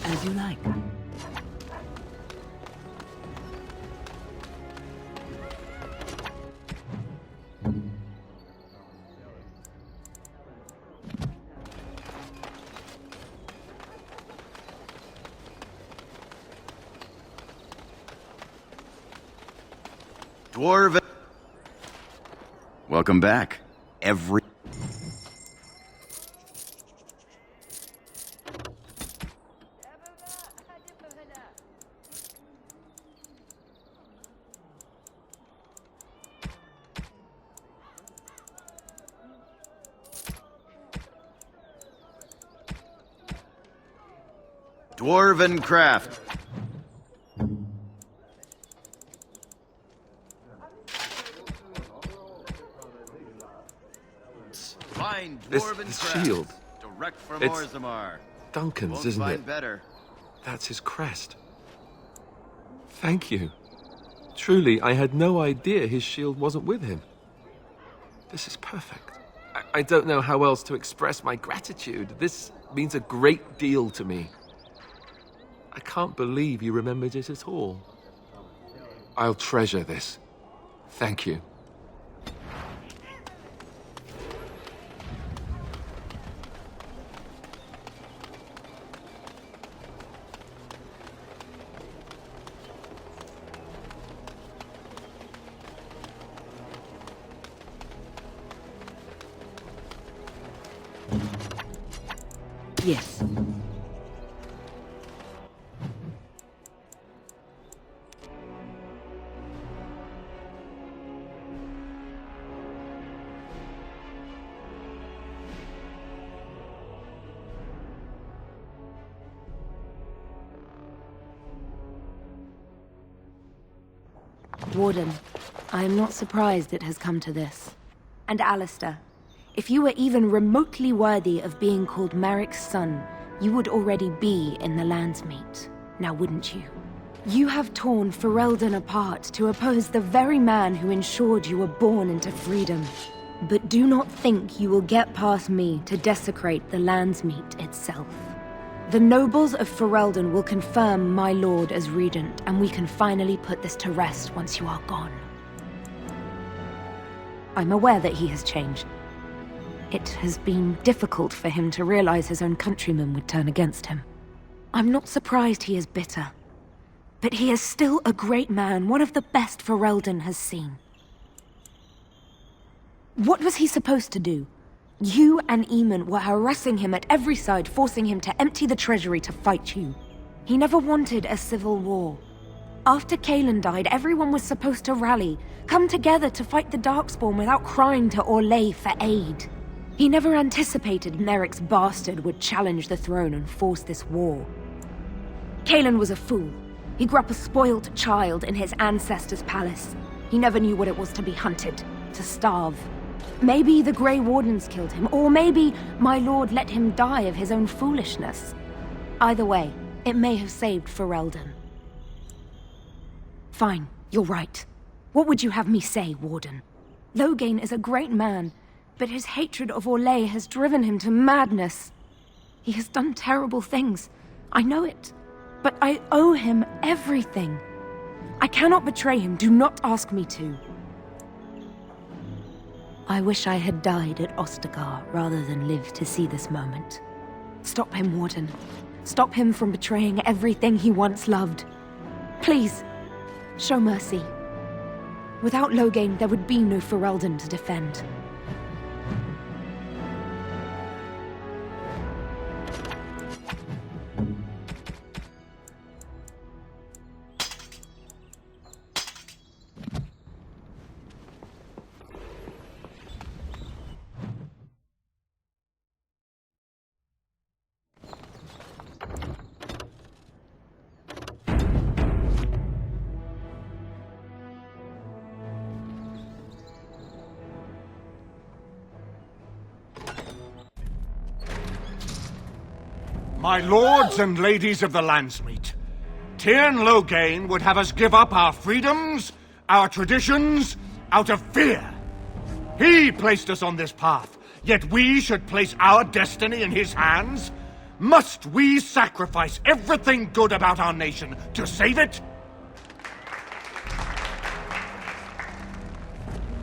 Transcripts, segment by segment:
As you like. Dwarven. Welcome back. Dwarven craft. Fine dwarven This craft. shield. Direct from It's Orzammar. Duncan's, Won't isn't find it? better. That's his crest. Thank you. Truly, I had no idea his shield wasn't with him. This is perfect. I don't know how else to express my gratitude. This means a great deal to me. I can't believe you remembered it at all. I'll treasure this. Thank you. Yes. Warden, I am not surprised it has come to this. And Alistair, if you were even remotely worthy of being called Merrick's son, you would already be in the Landsmeet, now wouldn't you? You have torn Ferelden apart to oppose the very man who ensured you were born into freedom. But do not think you will get past me to desecrate the Landsmeet itself. The nobles of Ferelden will confirm my lord as regent, and we can finally put this to rest once you are gone. I'm aware that he has changed. It has been difficult for him to realize his own countrymen would turn against him. I'm not surprised he is bitter. But he is still a great man, one of the best Ferelden has seen. What was he supposed to do? You and Eamon were harassing him at every side, forcing him to empty the treasury to fight you. He never wanted a civil war. After Kaelin died, everyone was supposed to rally, come together to fight the Darkspawn without crying to Orlais for aid. He never anticipated Merrick's bastard would challenge the throne and force this war. Kaelin was a fool. He grew up a spoiled child in his ancestors' palace. He never knew what it was to be hunted, to starve. Maybe the Grey Wardens killed him, or maybe my lord let him die of his own foolishness. Either way, it may have saved Ferelden. Fine, you're right. What would you have me say, Warden? Loghain is a great man, but his hatred of Orlais has driven him to madness. He has done terrible things. I know it. But I owe him everything. I cannot betray him. Do not ask me to. I wish I had died at Ostagar rather than live to see this moment. Stop him, Warden. Stop him from betraying everything he once loved. Please, show mercy. Without Loghain, there would be no Ferelden to defend. My lords and ladies of the Landsmeet, Tyrn Loghain would have us give up our freedoms, our traditions, out of fear. He placed us on this path, yet we should place our destiny in his hands? Must we sacrifice everything good about our nation to save it?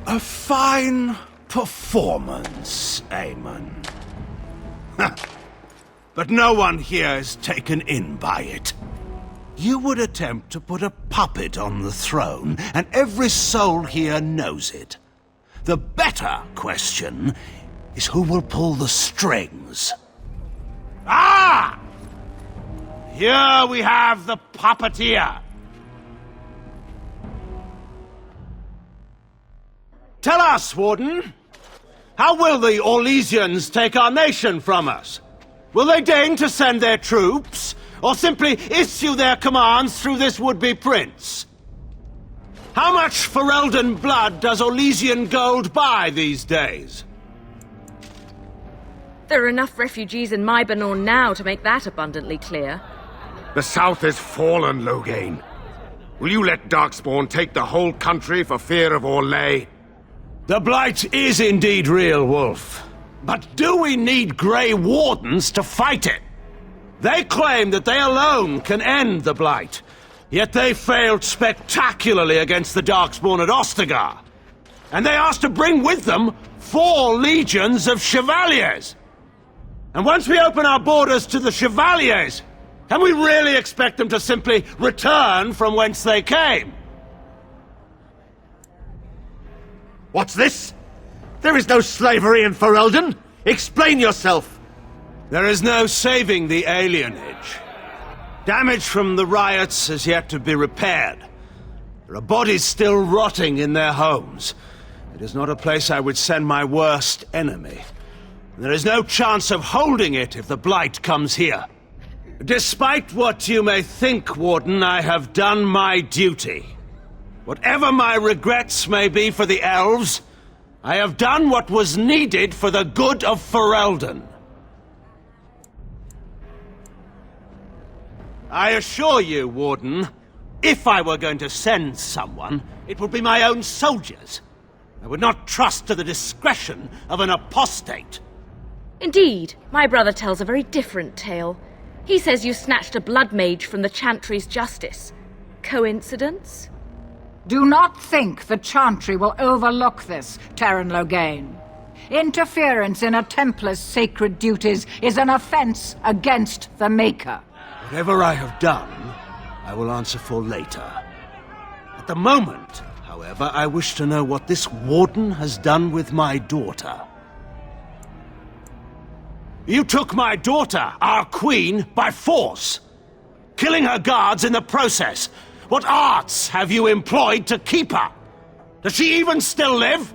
A fine performance, Aemon. But no one here is taken in by it. You would attempt to put a puppet on the throne, and every soul here knows it. The better question is who will pull the strings. Ah! Here we have the puppeteer. Tell us, Warden, how will the Orlesians take our nation from us? Will they deign to send their troops, or simply issue their commands through this would-be prince? How much Ferelden blood does Orlesian gold buy these days? There are enough refugees in Mybanor now to make that abundantly clear. The South is fallen, Loghain. Will you let Darkspawn take the whole country for fear of Orlais? The Blight is indeed real, Wolf. But do we need Grey Wardens to fight it? They claim that they alone can end the Blight, yet they failed spectacularly against the Darkspawn at Ostagar. And they asked to bring with them 4 legions of Chevaliers. And once we open our borders to the Chevaliers, can we really expect them to simply return from whence they came? What's this? There is no slavery in Ferelden! Explain yourself! There is no saving the alienage. Damage from the riots has yet to be repaired. There are bodies still rotting in their homes. It is not a place I would send my worst enemy. There is no chance of holding it if the Blight comes here. Despite what you may think, Warden, I have done my duty. Whatever my regrets may be for the elves, I have done what was needed for the good of Ferelden. I assure you, Warden, if I were going to send someone, it would be my own soldiers. I would not trust to the discretion of an apostate. Indeed, my brother tells a very different tale. He says you snatched a blood mage from the Chantry's justice. Coincidence? Do not think the Chantry will overlook this, Terran Loghain. Interference in a Templar's sacred duties is an offense against the Maker. Whatever I have done, I will answer for later. At the moment, however, I wish to know what this Warden has done with my daughter. You took my daughter, our queen, by force, killing her guards in the process. What arts have you employed to keep her? Does she even still live?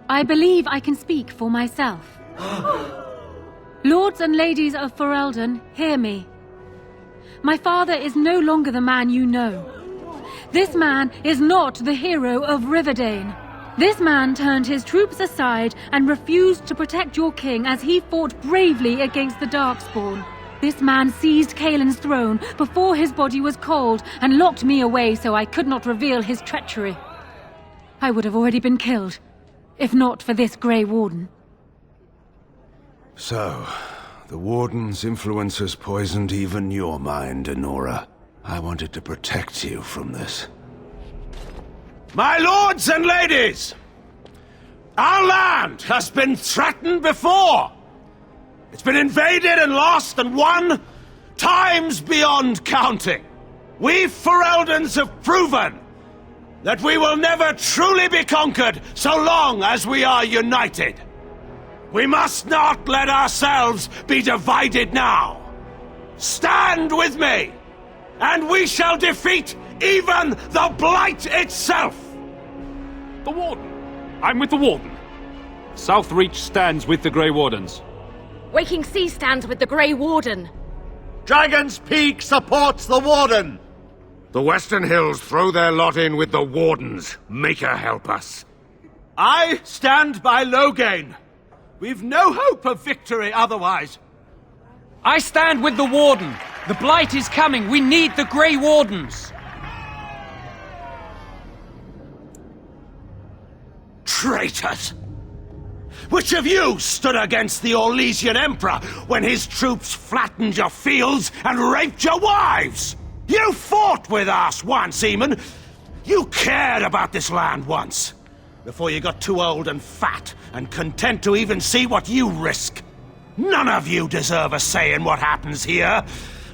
I believe I can speak for myself. Lords and ladies of Ferelden, hear me. My father is no longer the man you know. This man is not the hero of Riverdane. This man turned his troops aside and refused to protect your king as he fought bravely against the Darkspawn. This man seized Kaelin's throne before his body was cold and locked me away so I could not reveal his treachery. I would have already been killed, if not for this Grey Warden. So, the Warden's influence has poisoned even your mind, Enora. I wanted to protect you from this. My lords and ladies! Our land has been threatened before! It's been invaded and lost and won times beyond counting. We Fereldans have proven that we will never truly be conquered so long as we are united. We must not let ourselves be divided now. Stand with me, and we shall defeat even the Blight itself! The Warden. I'm with the Warden. Southreach stands with the Grey Wardens. Waking Sea stands with the Grey Warden. Dragon's Peak supports the Warden! The Western Hills throw their lot in with the Wardens. Maker help us. I stand by Loghain. We've no hope of victory otherwise. I stand with the Warden. The Blight is coming. We need the Grey Wardens. Traitors! Which of you stood against the Orlesian Emperor when his troops flattened your fields and raped your wives? You fought with us once, Eamon. You cared about this land once, before you got too old and fat and content to even see what you risk. None of you deserve a say in what happens here.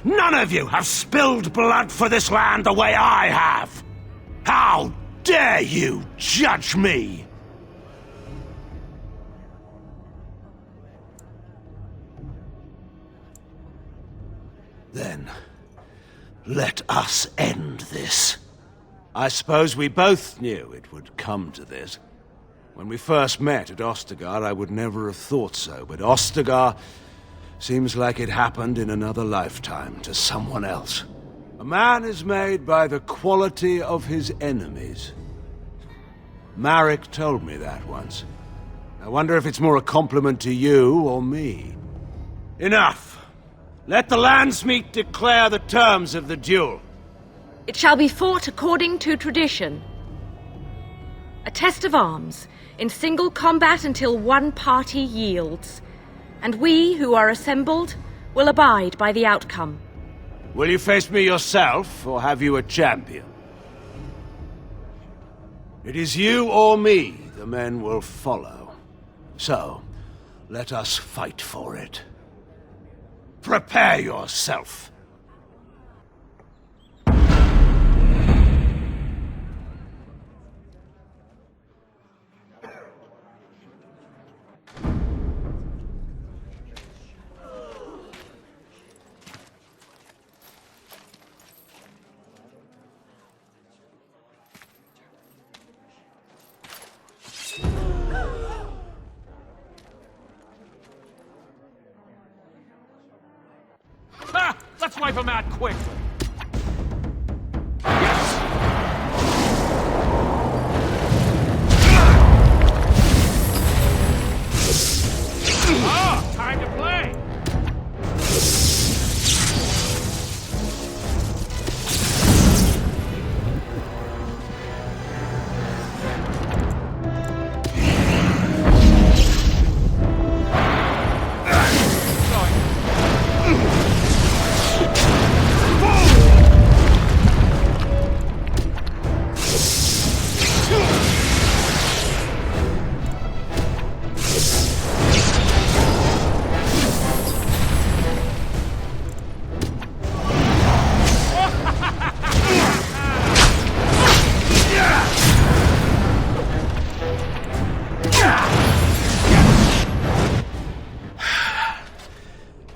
None of you have spilled blood for this land the way I have. How dare you judge me? Then, let us end this. I suppose we both knew it would come to this. When we first met at Ostagar, I would never have thought so, but Ostagar seems like it happened in another lifetime to someone else. A man is made by the quality of his enemies. Marek told me that once. I wonder if it's more a compliment to you or me. Enough! Let the Landsmeet declare the terms of the duel. It shall be fought according to tradition. A test of arms, in single combat until one party yields. And we, who are assembled, will abide by the outcome. Will you face me yourself, or have you a champion? It is you or me the men will follow. So, let us fight for it. Prepare yourself. Ha! Let's wipe him out quick! Ah! Time to play!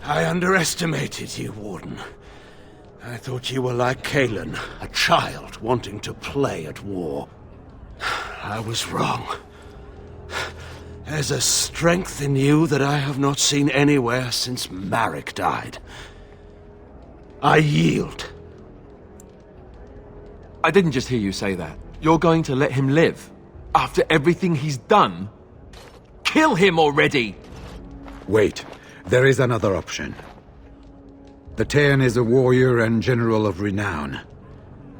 I underestimated you, Warden. I thought you were like Kalen, a child wanting to play at war. I was wrong. There's a strength in you that I have not seen anywhere since Marek died. I yield. I didn't just hear you say that. You're going to let him live? After everything he's done? Kill him already! Wait. There is another option. The Taern is a warrior and general of renown.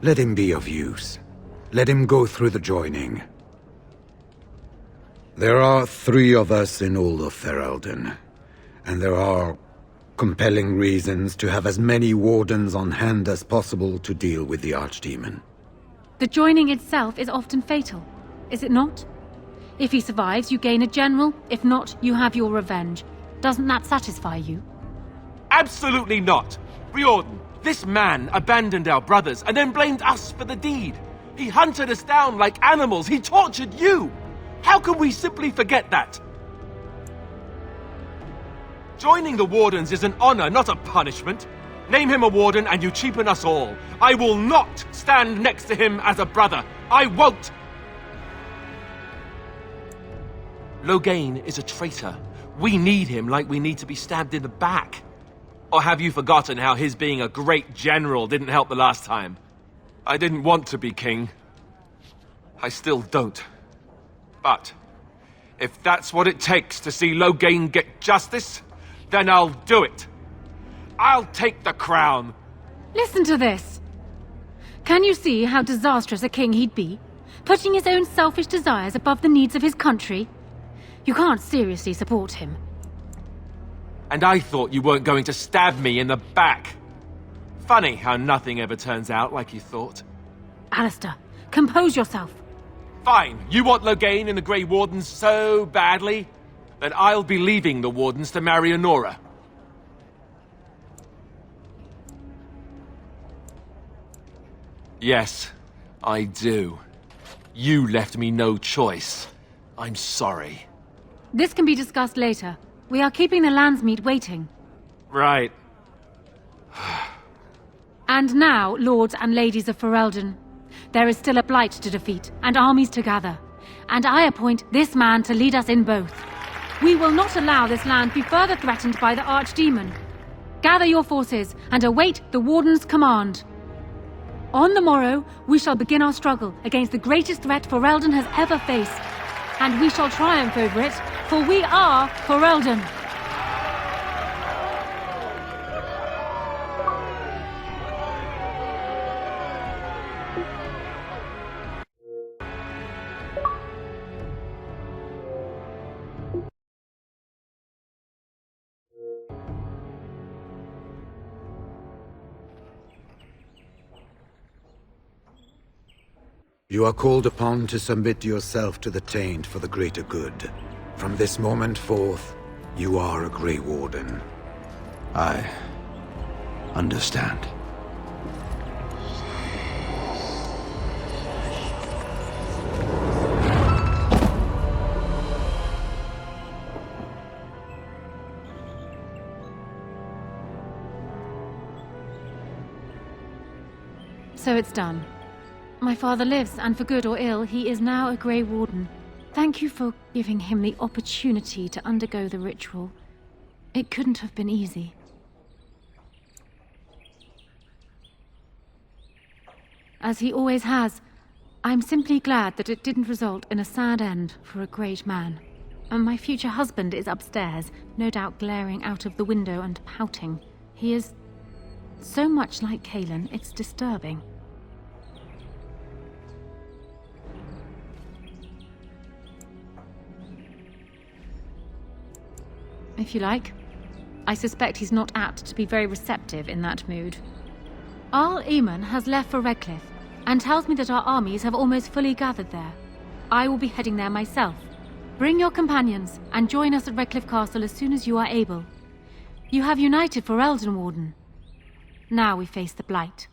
Let him be of use. Let him go through the joining. There are 3 of us in all of Ferelden, and there are compelling reasons to have as many wardens on hand as possible to deal with the Archdemon. The joining itself is often fatal, is it not? If he survives, you gain a general. If not, you have your revenge. Doesn't that satisfy you? Absolutely not! Riordan, this man abandoned our brothers and then blamed us for the deed. He hunted us down like animals. He tortured you! How can we simply forget that? Joining the Wardens is an honor, not a punishment. Name him a Warden and you cheapen us all. I will not stand next to him as a brother. I won't! Loghain is a traitor. We need him like we need to be stabbed in the back. Or have you forgotten how his being a great general didn't help the last time? I didn't want to be king. I still don't. But if that's what it takes to see Loghain get justice, then I'll do it. I'll take the crown. Listen to this. Can you see how disastrous a king he'd be? Putting his own selfish desires above the needs of his country? You can't seriously support him. And I thought you weren't going to stab me in the back. Funny how nothing ever turns out like you thought. Alistair, compose yourself. Fine, you want Loghain and the Grey Wardens so badly? Then I'll be leaving the Wardens to marry Honora. Yes, I do. You left me no choice. I'm sorry. This can be discussed later. We are keeping the Landsmeet waiting. Right. And now, lords and ladies of Ferelden, there is still a blight to defeat, and armies to gather. And I appoint this man to lead us in both. We will not allow this land be further threatened by the Archdemon. Gather your forces, and await the Warden's command. On the morrow, we shall begin our struggle against the greatest threat Ferelden has ever faced. And we shall triumph over it, for we are Ferelden. You are called upon to submit yourself to the Taint for the greater good. From this moment forth, you are a Grey Warden. I understand. So it's done. My father lives, and for good or ill, he is now a Grey Warden. Thank you for giving him the opportunity to undergo the ritual. It couldn't have been easy. As he always has, I'm simply glad that it didn't result in a sad end for a great man. And my future husband is upstairs, no doubt glaring out of the window and pouting. He is so much like Cailan, it's disturbing. If you like. I suspect he's not apt to be very receptive in that mood. Arl Eamon has left for Redcliffe, and tells me that our armies have almost fully gathered there. I will be heading there myself. Bring your companions, and join us at Redcliffe Castle as soon as you are able. You have united for Ferelden, Warden. Now we face the Blight.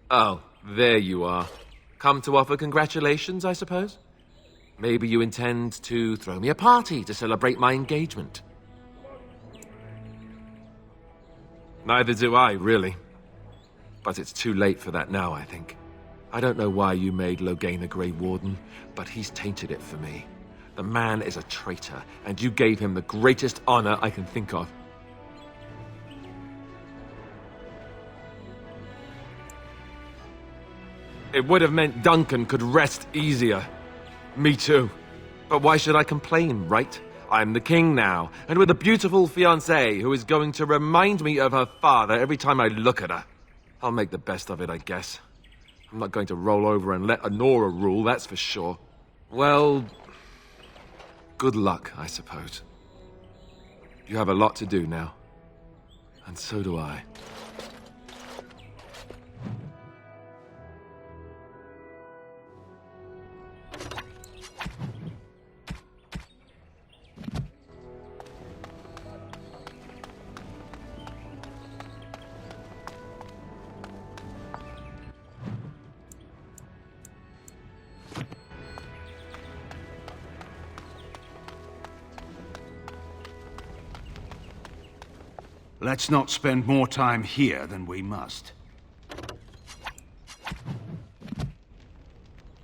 Oh, there you are. Come to offer congratulations, I suppose? Maybe you intend to throw me a party to celebrate my engagement. Neither do I, really. But it's too late for that now, I think. I don't know why you made Loghain a Grey Warden, but he's tainted it for me. The man is a traitor, and you gave him the greatest honor I can think of. It would have meant Duncan could rest easier. Me too. But why should I complain, right? I'm the king now, and with a beautiful fiancée who is going to remind me of her father every time I look at her. I'll make the best of it, I guess. I'm not going to roll over and let Honora rule, that's for sure. Well, good luck, I suppose. You have a lot to do now. And so do I. Let's not spend more time here than we must.